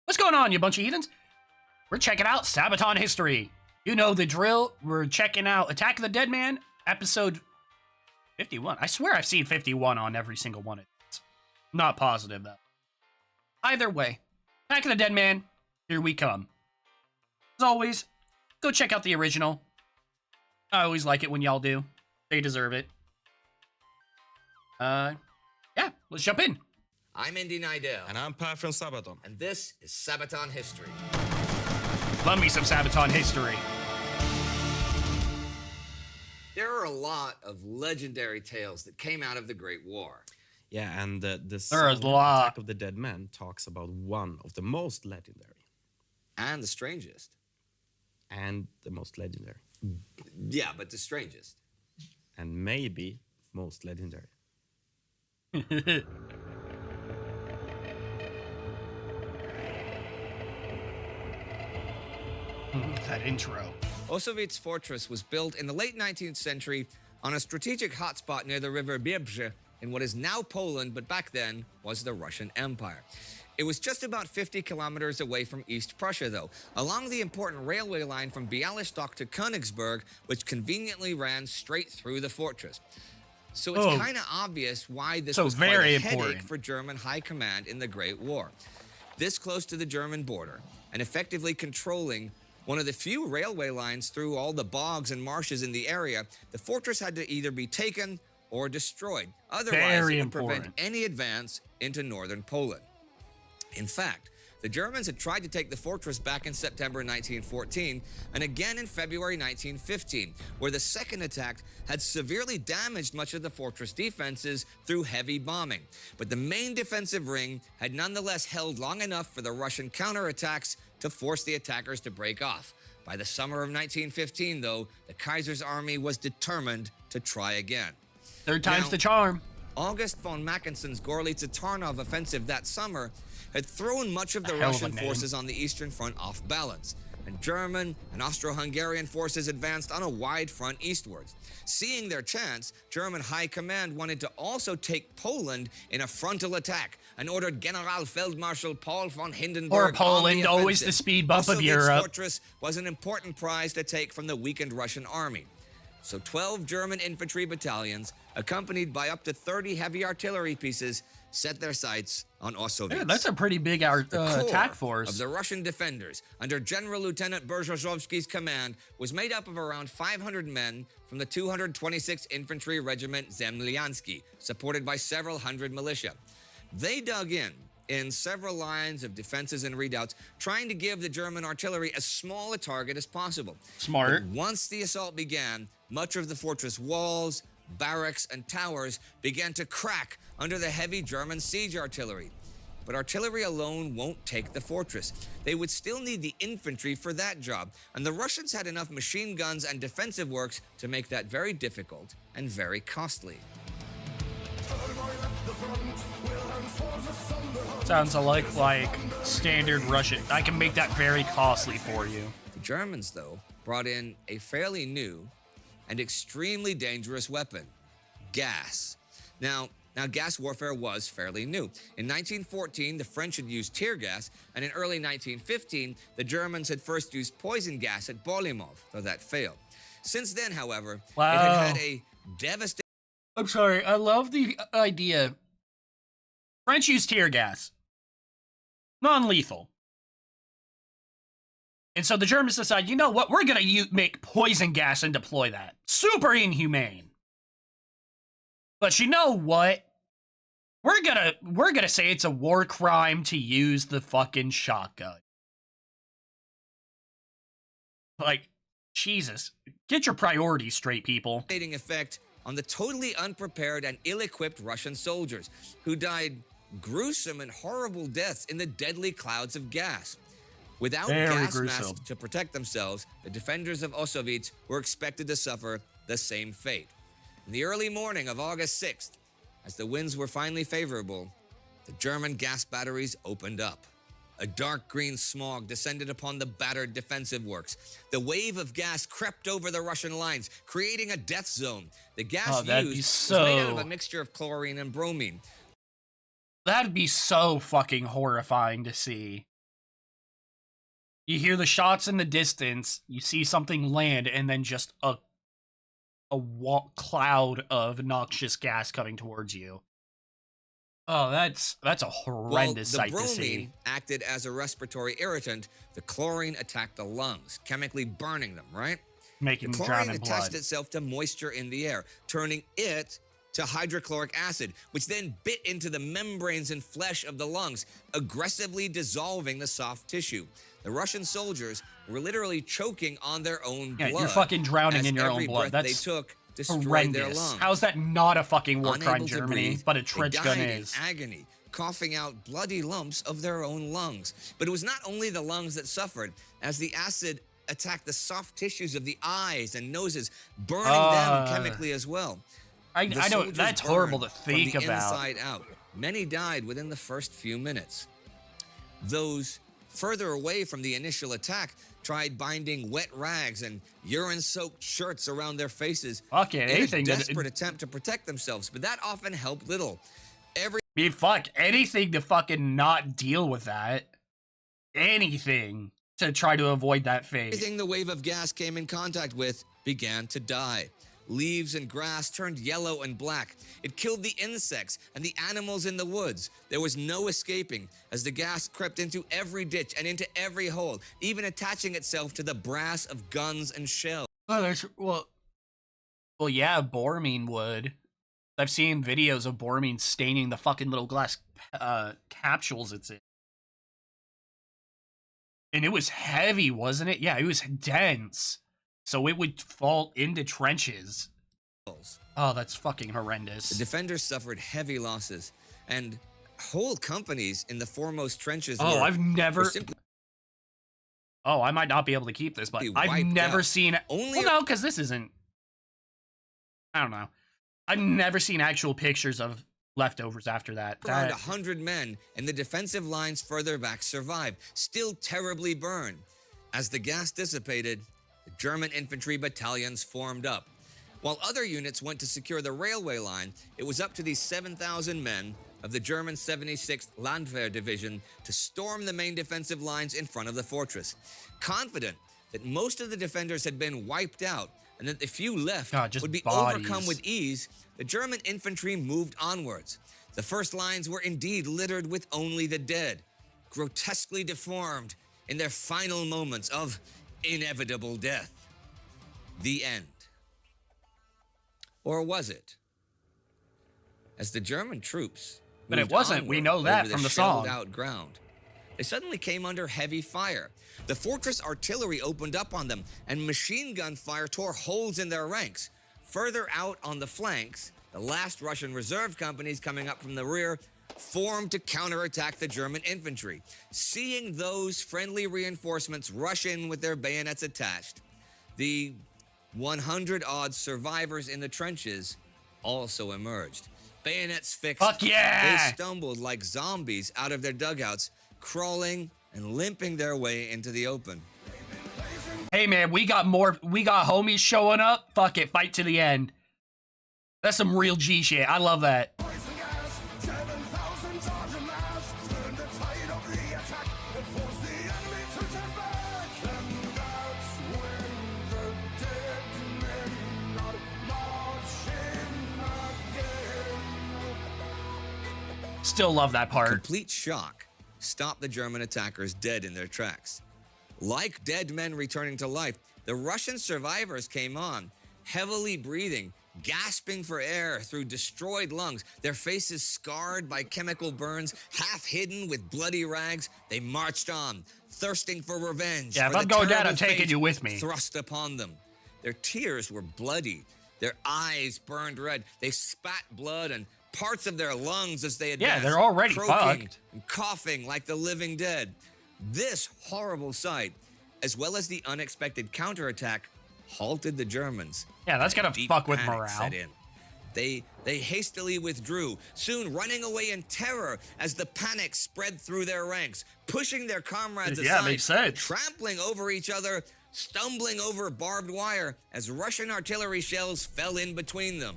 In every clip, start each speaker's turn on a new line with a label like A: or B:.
A: What's going on, you bunch of heathens? We're checking out Sabaton History. You know the drill. We're checking out Attack of the Dead Man, episode 51. I swear I've seen 51 on every single one of these. Not positive, though. Either way, Attack of the Dead Man, here we come. As always, go check out the original. I always like it when y'all do. They deserve it. Yeah, let's jump in.
B: I'm Indy Nidell.
C: And I'm Per from Sabaton.
B: And this is Sabaton History.
A: Love me some Sabaton History.
B: There are a lot of legendary tales that came out of the Great War.
C: Yeah, and the
A: There is a lot.
C: Attack of the Dead Man talks about one of the most legendary.
B: And the strangest.
C: And the most legendary.
B: Yeah, but the strangest.
C: And maybe most legendary.
A: That intro.
B: Osowiec fortress was built in the late 19th century on a strategic hotspot near the river Biebrze in what is now Poland, but back then was the Russian Empire. It was just about 50 kilometers away from East Prussia, though, along the important railway line from Bialystok to Königsberg, which conveniently ran straight through the fortress. So it's kind of obvious why this was quite a headache for German high command in the Great War. This close to the German border and effectively controlling one of the few railway lines through all the bogs and marshes in the area, the fortress had to either be taken or destroyed. Otherwise, it would prevent any advance into northern Poland. In fact, the Germans had tried to take the fortress back in September 1914 and again in February 1915, where the second attack had severely damaged much of the fortress defenses through heavy bombing. But the main defensive ring had nonetheless held long enough for the Russian counterattacks to force the attackers to break off. By the summer of 1915, though, the Kaiser's army was determined to try again.
A: Third time's the charm.
B: August von Mackensen's Gorlice Tarnov offensive that summer had thrown much of the Russian forces on the Eastern Front off balance, and German and Austro-Hungarian forces advanced on a wide front eastwards. Seeing their chance, German high command wanted to also take Poland in a frontal attack and ordered Generalfeldmarschall Paul von Hindenburg
A: or Poland, always the speed bump of Europe.
B: The fortress was an important prize to take from the weakened Russian army. So 12 German infantry battalions, accompanied by up to 30 heavy artillery pieces, set their sights on Osowiec.
A: Yeah, that's a pretty big attack force.
B: Of the Russian defenders, under General Lieutenant Berzhozovsky's command, was made up of around 500 men from the 226th Infantry Regiment Zemlyansky, supported by several hundred militia. They dug in several lines of defenses and redoubts, trying to give the German artillery as small a target as possible.
A: Smart.
B: But once the assault began, much of the fortress walls, barracks, and towers began to crack under the heavy German siege artillery. But artillery alone won't take the fortress. They would still need the infantry for that job, and the Russians had enough machine guns and defensive works to make that very difficult and very costly.
A: Sounds like standard Russian. I can make that very costly for you.
B: The Germans, though, brought in a fairly new and extremely dangerous weapon, gas. Now gas warfare was fairly new. In 1914, the French had used tear gas, and in early 1915, the Germans had first used poison gas at Bolimov, though that failed. Since then, however, it had a devastating...
A: I'm sorry, I love the idea. French used tear gas. Non-lethal. And so the Germans decide, you know what, we're going to make poison gas and deploy that. Super inhumane. But you know what? We're gonna say it's a war crime to use the fucking shotgun. Like, Jesus. Get your priorities straight, people.
B: Effect on the totally unprepared and ill-equipped Russian soldiers, who died gruesome and horrible deaths in the deadly clouds of gas. Without gas masks to protect themselves, the defenders of Osowiec were expected to suffer the same fate. In the early morning of August 6th, as the winds were finally favorable, the German gas batteries opened up. A dark green smog descended upon the battered defensive works. The wave of gas crept over the Russian lines, creating a death zone. The gas used was made out of a mixture of chlorine and bromine.
A: That'd be so fucking horrifying to see. You hear the shots in the distance, you see something land, and then just a cloud of noxious gas coming towards you. Oh, that's a horrendous sight to see.
B: The bromine acted as a respiratory irritant. The chlorine attacked the lungs, chemically burning them, right?
A: Making
B: the
A: them drown
B: chlorine
A: in
B: attached
A: blood.
B: itself to moisture in the air, turning it to hydrochloric acid, which then bit into the membranes and flesh of the lungs, aggressively dissolving the soft tissue. The Russian soldiers were literally choking on their own blood.
A: Yeah, you're fucking drowning in your own
B: every
A: blood.
B: breath
A: That's
B: they took destroyed their
A: horrendous.
B: lungs.
A: How is that not a fucking war crime,
B: Unable to
A: Germany?
B: breathe,
A: But a
B: they
A: trench
B: died
A: gun
B: in
A: is.
B: agony, coughing out bloody lumps of their own lungs. But it was not only the lungs that suffered, as the acid attacked the soft tissues of the eyes and noses, burning them chemically as well.
A: I know that's horrible to think
B: from the
A: about.
B: Inside out. Many died within the first few minutes. Those further away from the initial attack tried binding wet rags and urine-soaked shirts around their faces in a desperate attempt to protect themselves, but that often helped little.
A: I mean, fuck, anything to fucking not deal with that. Anything to try to avoid that fate.
B: Everything the wave of gas came in contact with began to die. Leaves and grass turned yellow and black. It killed the insects and the animals in the woods. There was no escaping as the gas crept into every ditch and into every hole, even attaching itself to the brass of guns and shells.
A: Oh, well, yeah, Bormine would. I've seen videos of Bormine staining the fucking little glass capsules it's in. And it was heavy, wasn't it? Yeah, it was dense. So it would fall into trenches. Oh, that's fucking horrendous.
B: The defenders suffered heavy losses, and whole companies in the foremost trenches
A: I've never... Oh, I might not be able to keep this, but I've never seen... Well, no, because this isn't... I don't know. I've never seen actual pictures of leftovers after that.
B: Around 100 men in the defensive lines further back survived, still terribly burned. As the gas dissipated, the German infantry battalions formed up. While other units went to secure the railway line, it was up to these 7,000 men of the German 76th Landwehr Division to storm the main defensive lines in front of the fortress. Confident that most of the defenders had been wiped out and that the few left would be overcome with ease, the German infantry moved onwards. The first lines were indeed littered with only the dead, grotesquely deformed in their final moments of inevitable death. The end. Or was it? As the German troops
A: But it wasn't. We know that from the song.
B: Out ground, they suddenly came under heavy fire. The fortress artillery opened up on them, and machine gun fire tore holes in their ranks. Further out on the flanks, the last Russian reserve companies coming up from the rear formed to counterattack the German infantry. Seeing those friendly reinforcements rush in with their bayonets attached, the 100-odd survivors in the trenches also emerged. Bayonets fixed.
A: Fuck yeah!
B: They stumbled like zombies out of their dugouts, crawling and limping their way into the open.
A: Hey man, we got homies showing up. Fuck it, fight to the end. That's some real G shit. I love that. Still love that part.
B: Complete shock stopped the German attackers dead in their tracks. Like dead men returning to life, the Russian survivors came on, heavily breathing, gasping for air through destroyed lungs, their faces scarred by chemical burns, half hidden with bloody rags. They marched on, thirsting for revenge.
A: Yeah, if I'm going down, I'm taking you with me.
B: Thrust upon them. Their tears were bloody. Their eyes burned red. They spat blood and parts of their lungs as they advanced.
A: Yeah, they're already
B: croaking
A: fucked.
B: And coughing like the living dead. This horrible sight, as well as the unexpected counterattack, halted the Germans.
A: Yeah, that's gonna fuck with morale.
B: Set in. They hastily withdrew, soon running away in terror as the panic spread through their ranks, pushing their comrades aside,
A: makes sense.
B: trampling over each other, stumbling over barbed wire as Russian artillery shells fell in between them.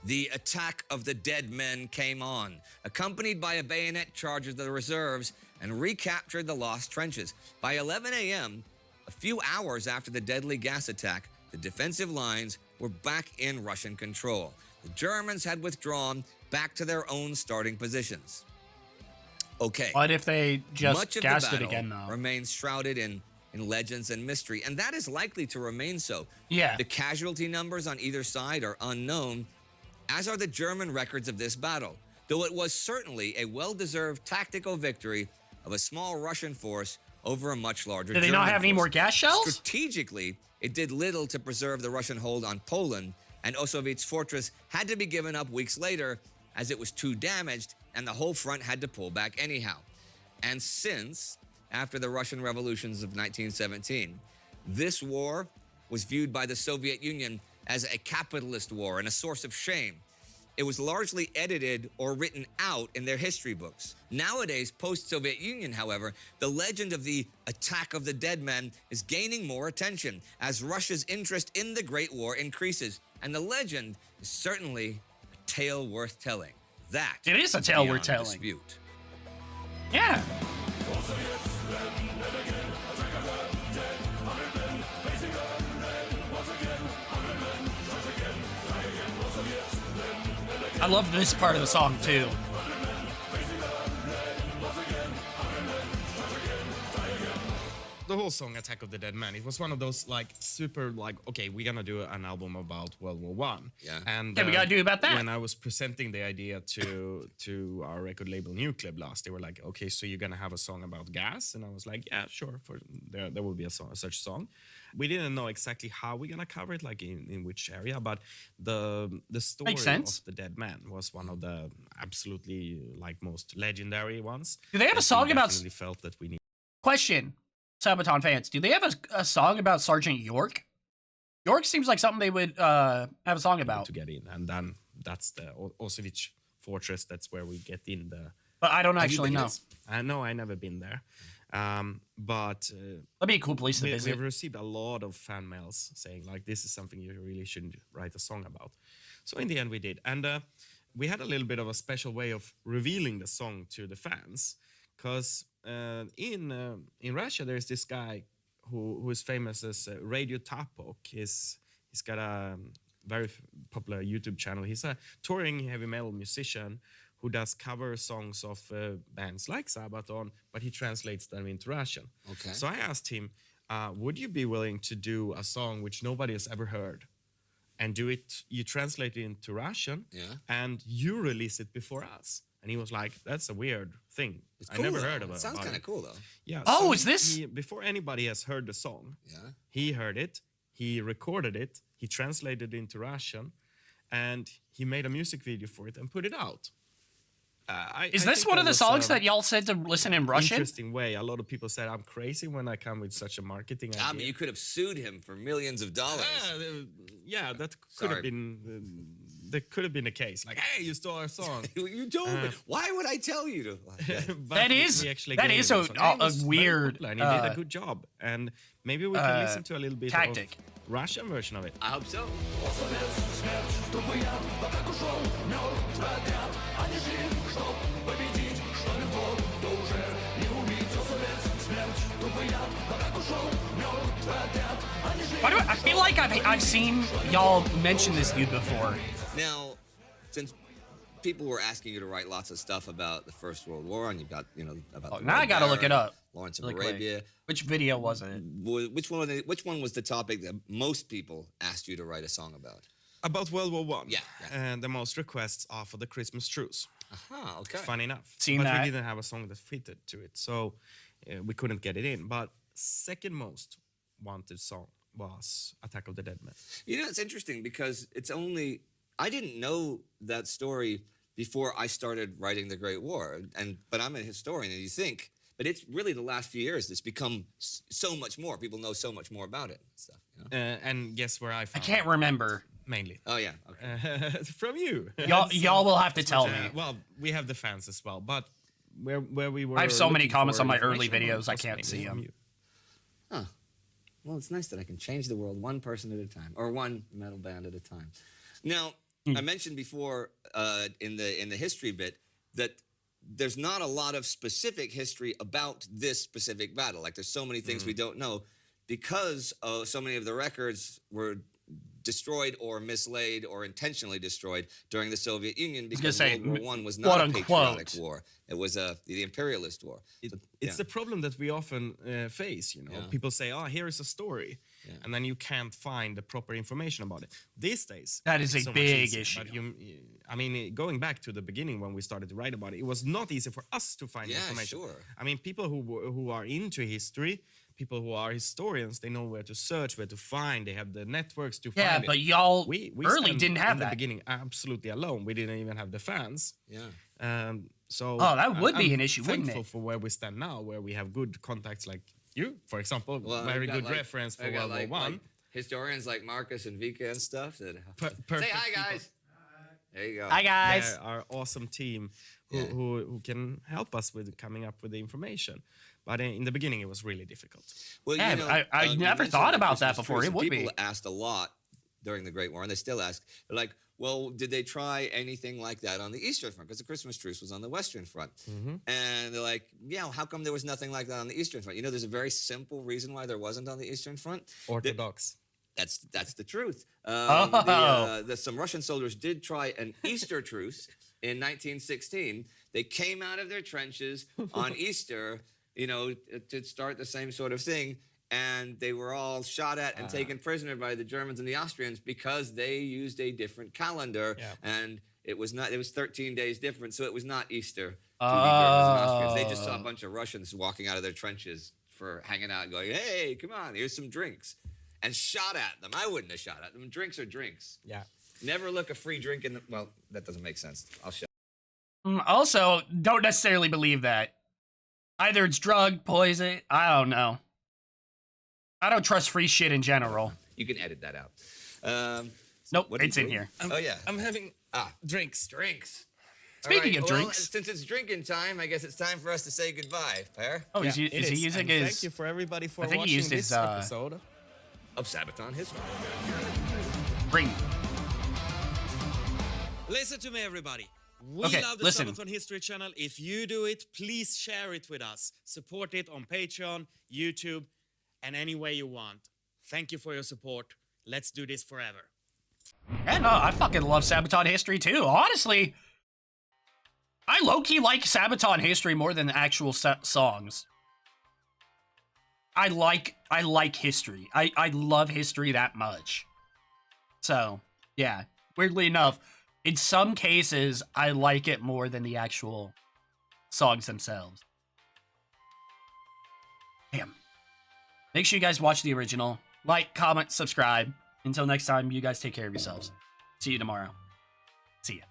B: The attack of the dead men came on, accompanied by a bayonet charge of the reserves and recaptured the lost trenches. By 11 a.m., a few hours after the deadly gas attack, the defensive lines were back in Russian control. The Germans had withdrawn back to their own starting positions. Okay.
A: What if they just
B: Much of
A: gassed
B: the
A: it
B: battle
A: again, though?
B: remains shrouded in legends and mystery, and that is likely to remain so.
A: Yeah.
B: The casualty numbers on either side are unknown, as are the German records of this battle, though it was certainly a well-deserved tactical victory of a small Russian force over a much larger
A: Did they
B: German
A: not have any
B: force.
A: more gas shells?
B: Strategically, it did little to preserve the Russian hold on Poland, and Osowiec fortress had to be given up weeks later as it was too damaged and the whole front had to pull back anyhow. And since, after the Russian revolutions of 1917, this war was viewed by the Soviet Union as a capitalist war and a source of shame. It was largely edited or written out in their history books. Nowadays, post-Soviet Union, however, the legend of the Attack of the Dead Men is gaining more attention as Russia's interest in the Great War increases. And the legend is certainly a tale worth telling. That
A: It is a tale
B: beyond
A: worth telling.
B: dispute.
A: Yeah. I love this part of the song too.
C: The whole song "Attack of the Dead Man," it was one of those like super like, okay, we're gonna do an album about World War One.
B: Yeah.
C: And
A: Yeah, we gotta do about that.
C: When I was presenting the idea to our record label Nuclear Blast, they were like, okay, so you're gonna have a song about gas, and I was like, yeah, sure, there will be such song. We didn't know exactly how we're gonna cover it, like in which area, but the story
A: Makes sense.
C: of the Dead Man was one of the absolutely like most legendary ones.
A: Do they have a
C: that
A: song
C: we
A: about-
C: definitely felt that we need
A: Question, Sabaton fans, do they have a song about Sergeant York? York seems like something they would have a song about,
C: to get in, and then that's the Osowiec fortress. That's where we get in the.
A: but I don't
C: Have you
A: actually
C: been
A: know.
C: there? No, I never been there. But
A: That'd be a cool place to visit.
C: we've received a lot of fan mails saying like, this is something you really shouldn't write a song about. So in the end we did, and we had a little bit of a special way of revealing the song to the fans, because in Russia there's this guy who is famous as Radio Tapok. He's got a very popular YouTube channel. He's a touring heavy metal musician who does cover songs of bands like Sabaton, but he translates them into Russian.
B: Okay.
C: So I asked him, would you be willing to do a song which nobody has ever heard, and do it? You translate it into Russian,
B: Yeah.
C: and you release it before us. And he was like, "That's a weird thing.
B: It's
C: I
B: cool,
C: never
B: though.
C: heard about
B: It
C: it."
B: sounds kind of cool, though.
C: Yeah.
A: Oh,
C: so
A: is this-
C: before anybody has heard the song?
B: Yeah.
C: He heard it. He recorded it. He translated it into Russian, and he made a music video for it and put it out.
A: Is
C: I
A: this
C: think
A: one
C: that
A: of the
C: was,
A: songs that y'all said to listen in Russian?
C: Interesting way. A lot of people said I'm crazy when I come with such a marketing idea.
B: I mean, you could have sued him for millions of dollars.
C: Yeah, that could
B: Sorry.
C: have been. That could have been the case. Like, hey, you stole our song.
B: You told me. Why would I tell you to?
C: But
A: That
C: we
A: is-
C: actually
A: that
C: gave
A: is
C: him
A: a-
C: the song. And
A: a
C: he was very
A: weird,
C: popular, and he did a good job. And maybe we can listen to a little bit
A: tactic.
C: of Russian version of it.
B: I hope so.
A: Why do I feel like I've seen y'all mention this dude before?
B: Now, since people were asking you to write lots of stuff about the First World War, and you've got, about the
A: Now I
B: Red
A: gotta look
B: Baron,
A: it up.
B: Lawrence of
A: really quick.
B: Arabia.
A: Which video was it?
B: Which one was the topic that most people asked you to write a song about?
C: About World War One.
B: Yeah.
C: And the most requests are for the Christmas truce.
B: Aha, okay.
C: Funny enough.
A: Seen
C: but
A: that.
C: we didn't have a song that fitted to it, so we couldn't get it in. But second most wanted song was Attack of the Dead Men.
B: It's interesting because I didn't know that story before I started writing The Great War, but I'm a historian, and you think, but it's really the last few years it's become so much more. People know so much more about it and stuff.
C: And guess where I
A: I
C: found
A: can't remember.
C: it? Mainly.
B: Oh yeah, okay.
C: From you.
A: Y'all will have to tell me.
C: Well, we have the fans as well, but where we were.
A: I have so many
C: looking
A: comments
C: for
A: on my early
C: information
A: videos, I
C: was
A: can't
C: mainly
A: see
C: from
A: 'em.
C: you.
B: Huh. Well, it's nice that I can change the world one person at a time, or one metal band at a time. Now, I mentioned before in the history bit that there's not a lot of specific history about this specific battle. Like there's so many things we don't know because so many of the records were destroyed or mislaid or intentionally destroyed during the Soviet Union because World War I was not a patriotic war. It was the imperialist war.
C: It's the problem that we often face, you know. People say, oh, here is a story. And then you can't find the proper information about it. These days,
A: that is a big issue.
C: But I mean, going back to the beginning when we started to write about it, it was not easy for us to find information.
B: Sure.
C: I mean, people who are into history, people who are historians, they know where to search, where to find. They have the networks to find it.
A: Yeah, but y'all
C: we
A: early didn't have that.
C: In the beginning, absolutely alone. We didn't even have the fans. So
A: that would be an issue, wouldn't it?
C: Thankful for where we stand now, where we have good contacts like you, for example, very good reference for World War One.
B: Historians like Marcus and Vika and stuff that say hi, guys. There you go.
A: Hi, guys.
C: They're our awesome team who can help us with coming up with the information. But in the beginning, it was really difficult.
B: Well,
A: you know, I never thought about that before. It would be.
B: People asked a lot during the Great War, and they still ask. They're like, well, did they try anything like that on the Eastern Front? Because the Christmas truce was on the Western Front. And they're like, yeah, how come there was nothing like that on the Eastern Front? You know, there's a very simple reason why there wasn't on the Eastern Front.
C: Orthodox.
B: That's the truth. Some Russian soldiers did try an Easter truce in 1916. They came out of their trenches on Easter, you know, to start the same sort of thing. And they were all shot at and taken prisoner by the Germans and the Austrians because they used a different calendar. And it was 13 days different, so it was not Easter to the Germans and Austrians. They just saw a bunch of Russians walking out of their trenches for hanging out and going, hey, come on, here's some drinks. And shot at them. I wouldn't have shot at them. Drinks are drinks.
C: Yeah.
B: Never look a free drink in the... Well, that doesn't make sense. I'll shut.
A: Also, don't necessarily believe that. Either it's drug, poison, I don't know. I don't trust free shit in general.
B: You can edit that out.
A: Nope, it's in here.
C: I'm having drinks.
B: Drinks.
A: Speaking of drinks.
B: Since it's drinking time, I guess it's time for us to say goodbye, Per.
A: Oh, is he using his...
C: Thank you for everybody for
A: watching
C: this episode
B: of Sabaton History.
A: Bring.
C: Listen to me, everybody. We love the Sabaton History channel. If you do it, please share it with us. Support it on Patreon, YouTube, and any way you want. Thank you for your support. Let's do this forever.
A: Yeah, no, I fucking love Sabaton History too. Honestly, I low-key like Sabaton History more than the actual songs. I like history. I love history that much. So, yeah, weirdly enough, in some cases, I like it more than the actual songs themselves. Damn. Make sure you guys watch the original. Like, comment, subscribe. Until next time, you guys take care of yourselves. See you tomorrow. See ya.